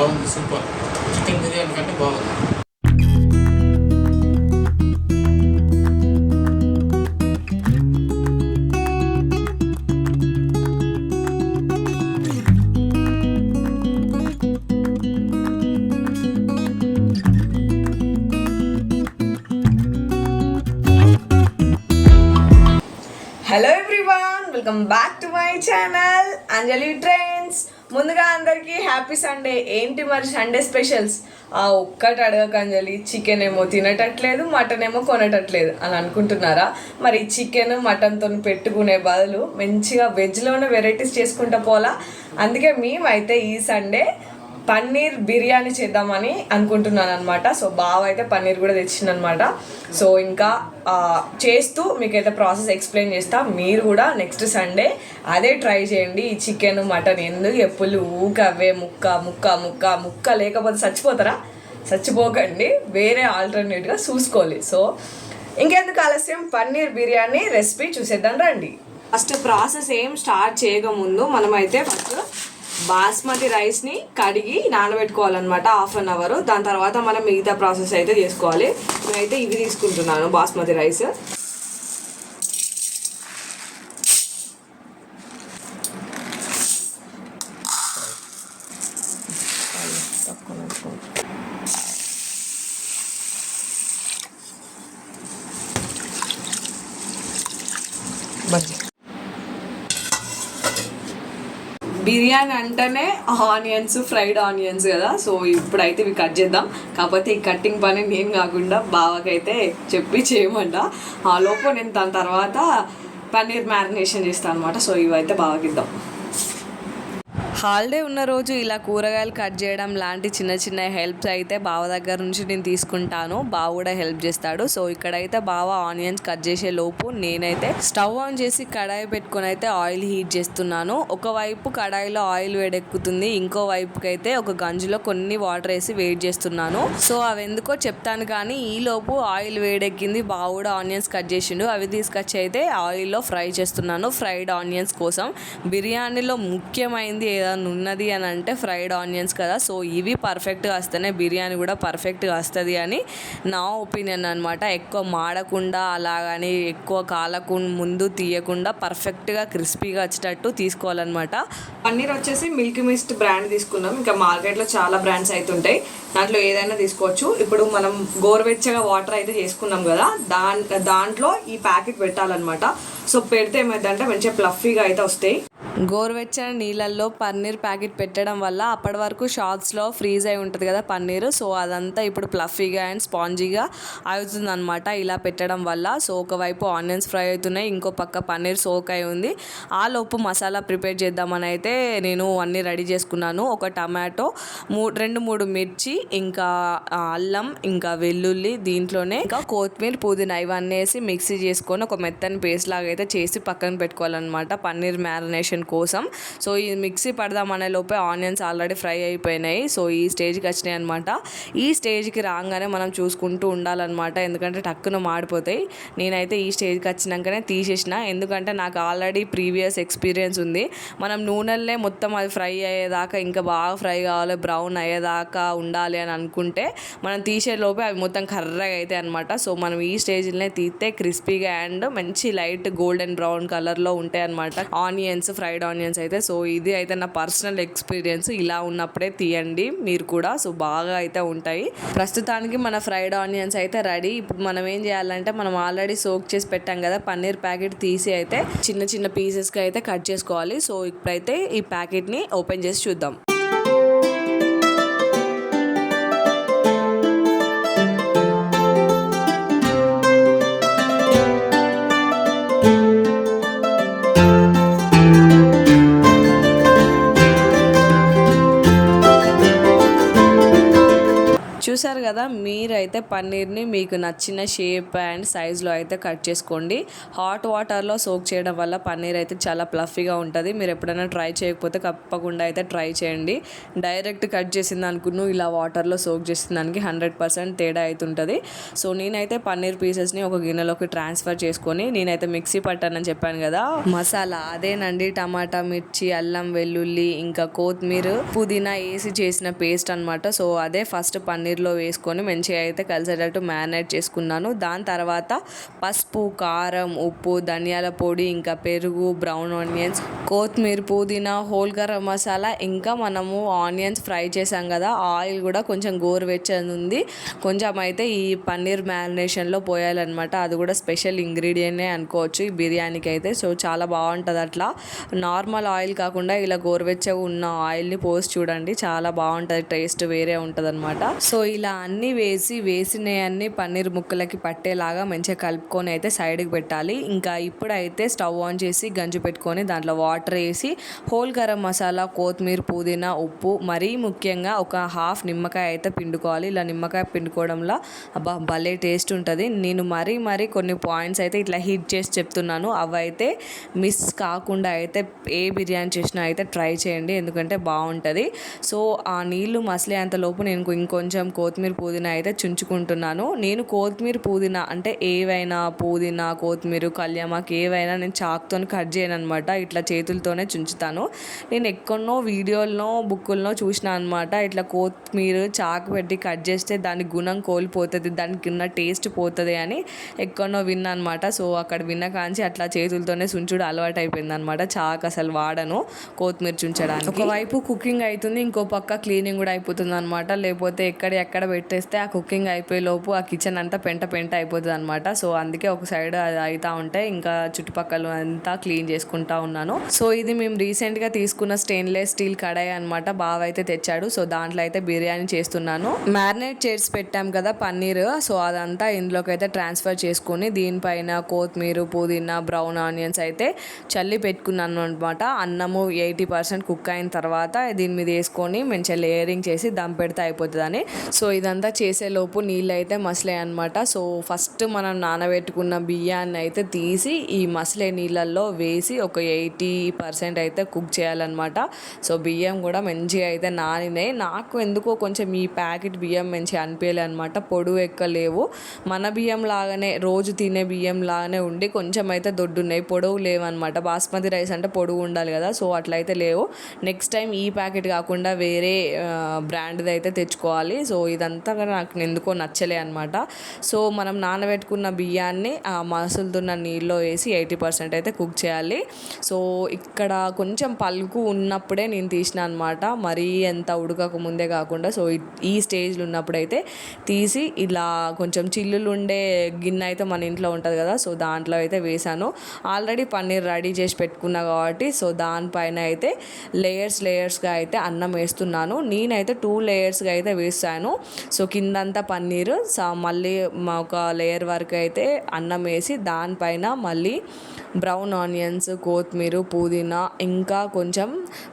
బాగుంది, super. Chicken biryani కంటే బాగుంది. Hello everyone, welcome back to my channel Anjali trends. ముందుగా అందరికీ హ్యాపీ సండే. ఏంటి మరి సండే స్పెషల్స్? ఒక్కటి అడగక అంజలి, చికెన్ ఏమో తినటట్లేదు, మటన్ ఏమో కొనటట్లేదు అని అనుకుంటున్నారా? మరి చికెన్ మటన్తో పెట్టుకునే బదులు మంచిగా వెజ్లోనే వెరైటీస్ చేసుకుంటా పోలా. అందుకే మేమైతే ఈ సండే పన్నీర్ బిర్యానీ చేద్దామని అనుకుంటున్నాను అనమాట. సో బావ అయితే పన్నీర్ కూడా తెచ్చిందనమాట. సో ఇంకా చేస్తూ మీకైతే ప్రాసెస్ ఎక్స్ప్లెయిన్ చేస్తా. మీరు కూడా నెక్స్ట్ సండే అదే ట్రై చేయండి. ఈ చికెన్ మటన్ ఎందుకు ఎప్పుడు ఊకవే ముక్క ముక్క ముక్క ముక్క లేకపోతే చచ్చిపోతారా? చచ్చిపోకండి, వేరే ఆల్టర్నేట్గా చూసుకోవాలి. సో ఇంకెందుకు ఆలస్యం, పన్నీర్ బిర్యానీ రెసిపీ చూసేద్దాం రండి. ఫస్ట్ ప్రాసెస్ ఏం స్టార్ట్ చేయకముందు మనమైతే ఫస్ట్ బాస్మతి రైస్ని కడిగి నానబెట్టుకోవాలన్నమాట 1/2 an hour. దాని తర్వాత మనం మిగతా ప్రాసెస్ అయితే చేసుకోవాలి. నేనైతే ఇవి తీసుకుంటున్నాను, బాస్మతి రైస్. బిర్యానీ అంటేనే ఆనియన్స్, ఫ్రైడ్ ఆనియన్స్ కదా. సో ఇప్పుడైతే ఇవి కట్ చేద్దాం. కాకపోతే ఈ కట్టింగ్ పని నేను కాకుండా బావకైతే చెప్పి చేయమంట. ఆ లోపు నేను దాని తర్వాత పన్నీర్ మ్యారినేషన్ చేస్తాను అనమాట. సో ఇవైతే బావకిద్దాం. హాలిడే ఉన్న రోజు ఇలా కూరగాయలు కట్ చేయడం లాంటి చిన్న చిన్న హెల్ప్స్ అయితే బావ దగ్గర నుంచి నేను తీసుకుంటాను. బావ కూడా హెల్ప్ చేస్తాడు. సో ఇక్కడైతే బావ ఆనియన్స్ కట్ చేసే లోపు నేనైతే స్టవ్ ఆన్ చేసి కడాయి పెట్టుకొని అయితే ఆయిల్ హీట్ చేస్తున్నాను. ఒకవైపు కడాయిలో ఆయిల్ వేడెక్కుతుంది, ఇంకో వైపుకి అయితే ఒక గంజులో కొన్ని వాటర్ వేసి వేడి చేస్తున్నాను. సో అవి ఎందుకో చెప్తాను, కానీ ఈ లోపు ఆయిల్ వేడెక్కింది. బావ కూడా ఆనియన్స్ కట్ చేసిండు. అవి తీసుకొచ్చి అయితే ఆయిల్లో ఫ్రై చేస్తున్నాను, ఫ్రైడ్ ఆనియన్స్ కోసం. బిర్యానీలో ముఖ్యమైనది ఏదైనా ఉన్నది అని అంటే ఫ్రైడ్ ఆనియన్స్ కదా. సో ఇవి పర్ఫెక్ట్గా వస్తేనే బిర్యానీ కూడా పర్ఫెక్ట్గా వస్తుంది అని నా ఒపీనియన్ అనమాట. ఎక్కువ మాడకుండా అలాగని ఎక్కువ కాలకు ముందు తీయకుండా పర్ఫెక్ట్గా క్రిస్పీగా వచ్చేటట్టు తీసుకోవాలన్నమాట. పన్నీర్ వచ్చేసి మిల్క్ మిస్ట్ బ్రాండ్ తీసుకున్నాం. ఇంకా మార్కెట్లో చాలా బ్రాండ్స్ అయితే ఉంటాయి, దాంట్లో ఏదైనా తీసుకోవచ్చు. ఇప్పుడు మనం గోరువెచ్చగా వాటర్ అయితే చేసుకున్నాం కదా, దాంట్లో ఈ ప్యాకెట్ పెట్టాలన్నమాట. సో పెడితే ఏమైందంటే మంచిగా ఫ్లఫీగా అయితే వస్తాయి. గోరువెచ్చని నీళ్ళల్లో పన్నీర్ ప్యాకెట్ పెట్టడం వల్ల అప్పటి వరకు షాప్స్లో ఫ్రీజ్ అయి ఉంటుంది కదా పన్నీర్. సో అదంతా ఇప్పుడు ఫ్లఫీగా అండ్ స్పాంజీగా అవుతుంది అనమాట ఇలా పెట్టడం వల్ల. సో ఒకవైపు ఆనియన్స్ ఫ్రై అవుతున్నాయి, ఇంకో పక్క పన్నీర్ సోక్ అయి ఉంది. ఆ లోపు మసాలా ప్రిపేర్ చేద్దామని అయితే నేను అన్నీ రెడీ చేసుకున్నాను. ఒక టమాటో, 2-3 మిర్చి, ఇంకా అల్లం, ఇంకా వెల్లుల్లి, దీంట్లోనే ఇంకా కొత్తిమీర, పుదీనా ఇవన్నీ వేసి మిక్సీ చేసుకొని ఒక మెత్తని పేస్ట్ లాగా అయితే చేసి పక్కన పెట్టుకోవాలన్నమాట పన్నీర్ మ్యారినేషన్ కోసం. సో ఈ మిక్సీ పడదామనే లోపే ఆనియన్స్ ఆల్రెడీ ఫ్రై అయిపోయినాయి. సో ఈ స్టేజ్కి వచ్చినాయి అనమాట. ఈ స్టేజ్కి రాగానే మనం చూసుకుంటూ ఉండాలన్నమాట, ఎందుకంటే టక్కున మాడిపోతాయి. నేనైతే ఈ స్టేజ్కి వచ్చినాకనే తీసేసిన, ఎందుకంటే నాకు ఆల్రెడీ ప్రీవియస్ ఎక్స్పీరియన్స్ ఉంది. మనం నూనెలనే మొత్తం అది ఫ్రై అయ్యేదాకా, ఇంకా బాగా ఫ్రై కావాలి, బ్రౌన్ అయ్యేదాకా ఉండాలి అని అనుకుంటే మనం తీసే లోపే అవి మొత్తం కర్రగా అవుతాయి అనమాట. సో మనం ఈ స్టేజ్లోనే తీస్తే క్రిస్పీగా అండ్ మంచి లైట్ గోల్డెన్ బ్రౌన్ కలర్లో ఉంటాయి అనమాట ఆనియన్స్, ఫ్రైడ్ ఆనియన్స్ అయితే. సో ఇది అయితే నా పర్సనల్ ఎక్స్పీరియన్స్, ఇలా ఉన్నప్పుడే తీయండి మీరు కూడా. సో బాగా అయితే ఉంటాయి. ప్రస్తుతానికి మన ఫ్రైడ్ ఆనియన్స్ అయితే రెడీ. ఇప్పుడు మనం ఏం చేయాలంటే, మనం ఆల్రెడీ సోక్ చేసి పెట్టాం కదా పన్నీర్ ప్యాకెట్, తీసి అయితే చిన్న చిన్న పీసెస్గా అయితే కట్ చేసుకోవాలి. సో ఇప్పుడైతే ఈ ప్యాకెట్ని ఓపెన్ చేసి చూద్దాం. చూసారు కదా, మీరైతే పన్నీర్ని మీకు నచ్చిన షేప్ అండ్ సైజులో అయితే కట్ చేసుకోండి. హాట్ వాటర్లో సోక్ చేయడం వల్ల పన్నీర్ అయితే చాలా ప్లఫీగా ఉంటుంది. మీరు ఎప్పుడైనా ట్రై చేయకపోతే తప్పకుండా అయితే ట్రై చేయండి. డైరెక్ట్ కట్ చేసిన దానికి ఇలా వాటర్లో సోక్ చేసిన దానికి 100% తేడా అయితే ఉంటుంది. సో నేనైతే పన్నీర్ పీసెస్ని ఒక గిన్నెలోకి ట్రాన్స్ఫర్ చేసుకొని నేనైతే మిక్సీ పట్టానని చెప్పాను కదా, మసాలా అదేనండి, టమాటా, మిర్చి, అల్లం, వెల్లుల్లి, ఇంకా కొత్తిమీర, పుదీనా వేసి చేసిన పేస్ట్ అనమాట. సో అదే ఫస్ట్ పన్నీర్లో వేసుకొని మంచిగా అయితే కలిసేటట్టు మ్యారినేట్ చేసుకున్నాను. దాని తర్వాత పసుపు, కారం, ఉప్పు, ధనియాల పొడి, ఇంకా పెరుగు, బ్రౌన్ ఆనియన్స్, కొత్తిమీర, పుదీనా, హోల్ గరం మసాలా, ఇంకా మనము ఆనియన్స్ ఫ్రై చేసాం కదా, ఆయిల్ కూడా కొంచెం గోరువెచ్చని ఉంది, కొంచెం అయితే ఈ పన్నీర్ మ్యారినేషన్లో పోయాలన్నమాట. అది కూడా స్పెషల్ ఇంగ్రీడియంటే అనుకోవచ్చు ఈ బిర్యానీకి అయితే. సో చాలా బాగుంటుంది. అట్లా నార్మల్ ఆయిల్ కాకుండా ఇలా గోరువెచ్చగా ఉన్న ఆయిల్ని పోసి చూడండి, చాలా బాగుంటుంది, టేస్ట్ వేరే ఉంటుంది అనమాట. సో ఇలా అన్నీ వేసినవన్నీ పన్నీర్ ముక్కలకి పట్టేలాగా మంచిగా కలుపుకొని అయితే సైడ్కి పెట్టాలి. ఇంకా ఇప్పుడైతే స్టవ్ ఆన్ చేసి గంజు పెట్టుకొని దాంట్లో వాటర్ వేసి హోల్ గరం మసాలా, కొత్తిమీర, పుదీనా, ఉప్పు, మరీ ముఖ్యంగా ఒక హాఫ్ నిమ్మకాయ అయితే పిండుకోవాలి. ఇలా నిమ్మకాయ పిండుకోవడంలో అబ్బా భలే టేస్ట్ ఉంటుంది. నేను మరీ కొన్ని పాయింట్స్ అయితే ఇట్లా హీట్ చేసి చెప్తున్నాను, అవి అయితే మిస్ కాకుండా అయితే ఏ బిర్యానీ చేసినా అయితే ట్రై చేయండి, ఎందుకంటే బాగుంటుంది. సో ఆ నీళ్లు మసలే అంతలోపు నేను ఇంకొంచెం కొత్తిమీర, పుదీనా అయితే చుంచుకుంటున్నాను. నేను కొత్తిమీర, పుదీనా అంటే ఏవైనా పుదీనా, కొత్తిమీర, కళ్యామాకు ఏవైనా నేను చాకుతో కట్ చేయను అనమాట, ఇట్లా చేతులతోనే చుంచుతాను. నేను ఎక్కడనో వీడియోల్లో బుక్కుల్లో చూసిన అనమాట, ఇట్లా కొత్తిమీర చాకు పెట్టి కట్ చేస్తే దాని గుణం కోల్పోతుంది, దానికి ఉన్న టేస్ట్ పోతుంది అని ఎక్కడనో విన్నా అనమాట. సో అక్కడ విన్న కాంచి అట్లా చేతులతోనే చుంచుడు అలవాటు అయిపోయింది అనమాట. చాకు అసలు వాడను కొత్తిమీర చుంచడానికి. ఒకవైపు కుకింగ్ అవుతుంది, ఇంకో పక్క క్లీనింగ్ కూడా అయిపోతుంది అనమాట. లేకపోతే ఎక్కడ పెట్టేస్తే ఆ కుకింగ్ అయిపోయే లోపు ఆ కిచెన్ అంతా పెంట అయిపోతుంది అనమాట. సో అందుకే ఒక సైడ్ అది అవుతూ ఉంటే ఇంకా చుట్టుపక్కల అంతా క్లీన్ చేసుకుంటా ఉన్నాను. సో ఇది మేము రీసెంట్గా తీసుకున్న స్టెయిన్లెస్ స్టీల్ కడాయి అనమాట, బావ అయితే తెచ్చాడు. సో దాంట్లో అయితే బిర్యానీ చేస్తున్నాను. మ్యారినేట్ చేసి పెట్టాం కదా పన్నీర్, సో అదంతా ఇందులోకి అయితే ట్రాన్స్ఫర్ చేసుకొని దీనిపైన కొత్తిమీర, పుదీనా, బ్రౌన్ ఆనియన్స్ అయితే చల్లి పెట్టుకున్నాను అనమాట. అన్నము 80% కుక్ అయిన తర్వాత దీని మీద వేసుకొని మంచిగా లేయరింగ్ చేసి దమ్ పెడితే అయిపోతుందని. సో ఇదంతా చేసేలోపు నీళ్ళు అయితే మసలే అనమాట. సో ఫస్ట్ మనం నానబెట్టుకున్న బియ్యాన్ని అయితే తీసి ఈ మసలే నీళ్ళల్లో వేసి ఒక 80% అయితే కుక్ చేయాలన్నమాట. సో బియ్యం కూడా మంచిగా అయితే నానినాయి. నాకు ఎందుకో కొంచెం ఈ ప్యాకెట్ బియ్యం మంచిగా అనిపించలే అనమాట, పొడుగు ఎక్కలేవు, మన బియ్యం లాగానే రోజు తినే బియ్యం లాగానే ఉండి కొంచెం అయితే దొడ్డున్నాయి, పొడవు లేవన్నమాట. బాస్మతి రైస్ అంటే పొడుగు ఉండాలి కదా, సో అట్లయితే లేవు. నెక్స్ట్ టైం ఈ ప్యాకెట్ కాకుండా వేరే బ్రాండ్ది అయితే తెచ్చుకోవాలి. సో ఇదంతా నాకు ఎందుకో నచ్చలే అనమాట. సో మనం నానబెట్టుకున్న బియ్యాన్ని ఆ మసులుతున్న నీళ్ళలో వేసి 80% అయితే కుక్ చేయాలి. సో ఇక్కడ కొంచెం పలుకు ఉన్నప్పుడే నేను తీసిన అనమాట, మరీ ఎంత ఉడకక ముందే కాకుండా. సో ఈ స్టేజ్లో ఉన్నప్పుడైతే తీసి ఇలా కొంచెం చిల్లులు ఉండే గిన్నె అయితే మన ఇంట్లో ఉంటుంది కదా, సో దాంట్లో అయితే వేసాను. ఆల్రెడీ పన్నీర్ రెడీ చేసి పెట్టుకున్నా కాబట్టి సో దానిపైన అయితే లేయర్స్గా అయితే అన్నం వేస్తున్నాను. నేనైతే 2 లేయర్స్గా అయితే వేసాను. సో కిందంతా పన్నీరు, మళ్ళీ ఒక లేయర్ వరకు అయితే అన్నం వేసి దానిపైన మళ్ళీ బ్రౌన్ ఆనియన్స్, కొత్తిమీర, పుదీనా, ఇంకా కొంచెం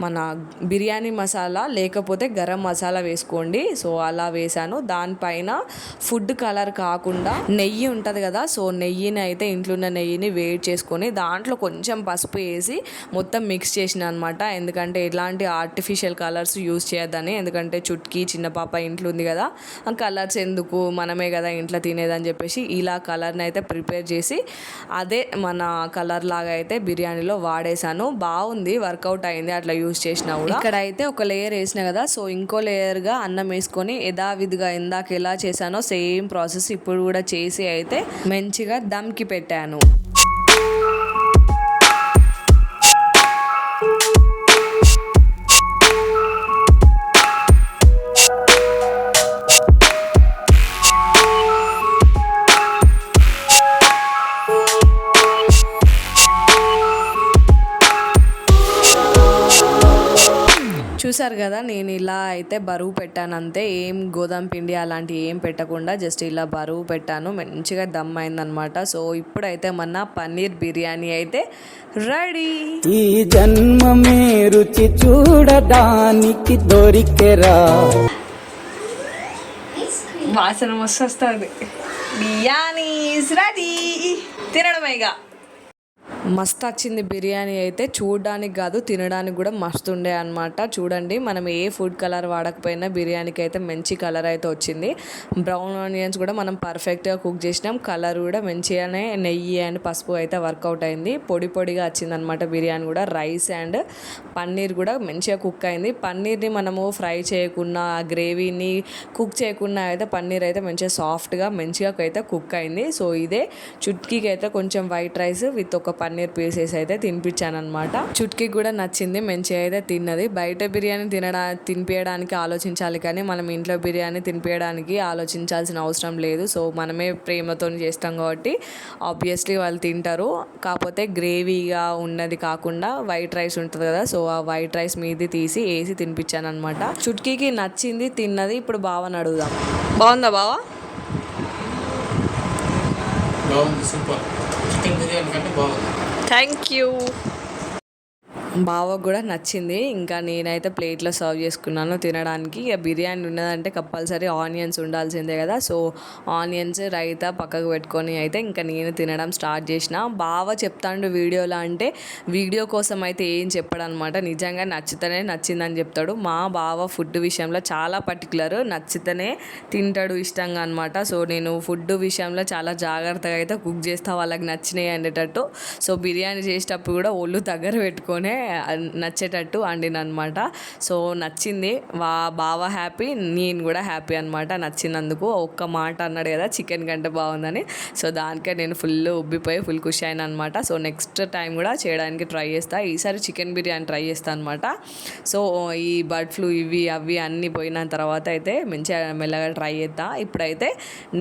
మన బిర్యానీ మసాలా లేకపోతే గరం మసాలా వేసుకోండి. సో అలా వేసాను. దానిపైన ఫుడ్ కలర్ కాకుండా నెయ్యి ఉంటుంది కదా, సో నెయ్యిని అయితే ఇంట్లో ఉన్న నెయ్యిని వేడి చేసుకొని దాంట్లో కొంచెం పసుపు వేసి మొత్తం మిక్స్ చేసిన అనమాట. ఎందుకంటే ఎలాంటి ఆర్టిఫిషియల్ కలర్స్ యూజ్ చేయొద్దని, ఎందుకంటే చుట్కీ చిన్న పాప ఇంట్లో ఉంది కదా, ఆ కలర్స్ ఎందుకు, మనమే కదా ఇంట్లో తినేదని చెప్పేసి ఇలా కలర్ని అయితే ప్రిపేర్ చేసి అదే మన కలర్ లాగా అయితే బిర్యానీలో వాడేసాను. బాగుంది, వర్కౌట్ అయింది అట్లా యూజ్ చేసినా కూడా. ఇక్కడ అయితే ఒక లేయర్ వేసిన కదా, సో ఇంకో లేయర్గా అన్నం వేసుకొని యథావిధిగా ఇందాక ఎలా చేశానో సేమ్ ప్రాసెస్ ఇప్పుడు కూడా చేసి అయితే మంచిగా దమ్కి పెట్టాను. చూసారు కదా, నేను ఇలా అయితే బరువు పెట్టాను అంతే, ఏం గోధుమ పిండి అలాంటి ఏం పెట్టకుండా జస్ట్ ఇలా బరువు పెట్టాను, మంచిగా దమ్ అయిందనమాట. సో ఇప్పుడైతే మన పన్నీర్ బిర్యానీ అయితే రెడీ. ఈ జన్మమే రుచి చూడడానికి దొరికెరా. వాసన మస్తు వస్తుంది. బిర్యానీ ఇస్ రెడీ, తినడమే ఇక. మస్తు వచ్చింది బిర్యానీ అయితే, చూడడానికి కాదు తినడానికి కూడా మస్తు ఉండే అనమాట. చూడండి, మనం ఏ ఫుడ్ కలర్ వాడకపోయినా బిర్యానీకి అయితే మంచి కలర్ అయితే వచ్చింది. బ్రౌన్ ఆనియన్స్ కూడా మనం పర్ఫెక్ట్గా కుక్ చేసినాం. కలర్ కూడా మంచిగానే నెయ్యి అండ్ పసుపు అయితే వర్కౌట్ అయింది. పొడి పొడిగా వచ్చింది అనమాట బిర్యానీ కూడా. రైస్ అండ్ పన్నీర్ కూడా మంచిగా కుక్ అయింది. పన్నీర్ని మనము ఫ్రై చేయకుండా, ఆ గ్రేవీని కుక్ చేయకుండా అయితే పన్నీర్ అయితే మంచిగా సాఫ్ట్గా మంచిగా అయితే కుక్ అయింది. సో ఇదే చుట్కీకి అయితే కొంచెం వైట్ రైస్ విత్ ఒక పన్నీర్ పీసెస్ అయితే తినిపించాను అనమాట. చుట్కీ కూడా నచ్చింది, మంచిగా అయితే తిన్నది. బయట బిర్యానీ తినిపించడానికి ఆలోచించాలి కానీ మనం ఇంట్లో బిర్యానీ తినిపించడానికి ఆలోచించాల్సిన అవసరం లేదు. సో మనమే ప్రేమతో చేస్తాం కాబట్టి ఆబ్వియస్లీ వాళ్ళు తింటారు. కాకపోతే గ్రేవీగా ఉన్నది కాకుండా వైట్ రైస్ ఉంటుంది కదా, సో ఆ వైట్ రైస్ మీది తీసి వేసి తినిపించాను అనమాట. చుట్కీకి నచ్చింది, తిన్నది. ఇప్పుడు బావని అడుగుదాం. బాగుందా బావా? బాగుంది, సూపర్. చికెన్ బిర్యానీ కంటే బాగుంది. Thank you. బావకు కూడా నచ్చింది. ఇంకా నేనైతే ప్లేట్లో సర్వ్ చేసుకున్నాను తినడానికి. ఇక బిర్యానీ ఉన్నదంటే కంపల్సరీ ఆనియన్స్ ఉండాల్సిందే కదా, సో ఆనియన్స్ రైతా పక్కకు పెట్టుకొని అయితే ఇంకా నేను తినడం స్టార్ట్ చేసిన. బావ చెప్తాడు వీడియోలో, అంటే వీడియో కోసం అయితే ఏం చెప్పడనమాట. నిజంగా నచ్చితేనే నచ్చిందని చెప్తాడు. మా బావ ఫుడ్ విషయంలో చాలా పర్టికులర్, నచ్చితేనే తింటాడు ఇష్టంగా అనమాట. సో నేను ఫుడ్ విషయంలో చాలా జాగ్రత్తగా అయితే కుక్ చేస్తా, వాళ్ళకి నచ్చినాయి అనేటట్టు. సో బిర్యానీ చేసేటప్పుడు కూడా ఒళ్ళు దగ్గర పెట్టుకొనే నచ్చేటట్టు వండిన అనమాట. సో నచ్చింది, బావ హ్యాపీ, నేను కూడా హ్యాపీ అనమాట నచ్చినందుకు. ఒక్క మాట అన్నాడు కదా చికెన్ కంటే బాగుందని, సో దానికే నేను ఫుల్ ఉబ్బిపోయి ఫుల్ ఖుషి అయినా అనమాట. సో నెక్స్ట్ టైం కూడా చేయడానికి ట్రై చేస్తా. ఈసారి చికెన్ బిర్యానీ ట్రై చేస్తాను అనమాట. సో ఈ బర్డ్ ఫ్లూ ఇవి అవి అన్నీ పోయిన తర్వాత అయితే మంచిగా మెల్లగా ట్రై చేస్తా. ఇప్పుడైతే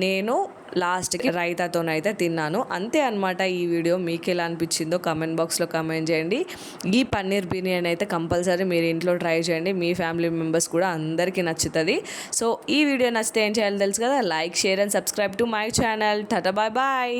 నేను లాస్ట్కి రైతాతోనైతే తిన్నాను. అంతే అనమాట. ఈ వీడియో మీకు ఎలా అనిపించిందో కామెంట్ బాక్స్లో కామెంట్ చేయండి. ఈ పన్నీర్ బిర్యానీ అయితే కంపల్సరీ మీరు ఇంట్లో ట్రై చేయండి, మీ ఫ్యామిలీ మెంబర్స్ కూడా అందరికీ నచ్చుతుంది. సో ఈ వీడియో నచ్చితే ఏం చేయాలో తెలుసు కదా, like, share and subscribe to my channel. Tata, bye bye.